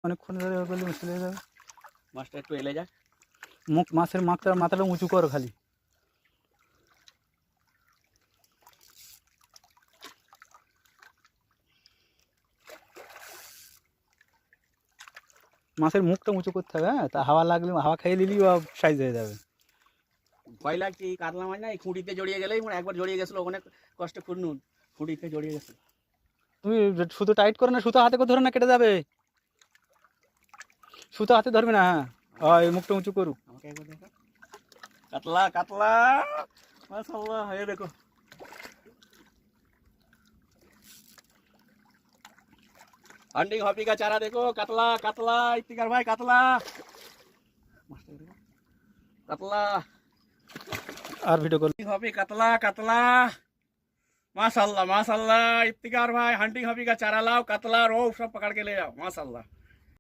অনেকক্ষণ ধরে করলে মুশকিল হয়ে যাবে। মাছটা একটু এলে যাক। মাছের মাথাটা উঁচু করো খালি। মাছের মুখটা উঁচু করতে হবে, হ্যাঁ, তা হাওয়া লাগলে হাওয়া খাইয়ে নিলেই সাইজ হয়ে যাবে। ভয় লাগছে এই কাতলা মাছ না, এই খুঁটিতে জড়িয়ে গেলেই মানে একবার জড়িয়ে গেছিলো অনেক কষ্টে খুঁড়নুন, খুঁটিতে জড়িয়ে গেছিল। তুমি সুতো টাইট করে না, সুতো হাতে করে ধরে না, কেটে যাবে। সুতো হাতে ধরবে না, হ্যাঁ, এই মুখটা উঁচু করু। আমাকে একবার দেখো, কাতলা কাতলা মাশাআল্লাহ, এই দেখো अंडी हॉपी का चारा देखो, कतला कतला इफ्तिकार भाई, कतला कतला और वीडियो कॉल हॉपी, कतला कतला माशाल्लाह माशाल्लाह। इफ्तिकार भाई हंटिंग हॉपी का चारा लाओ, कतला रोहू सब पकड़ के ले जाओ माशाल्लाह।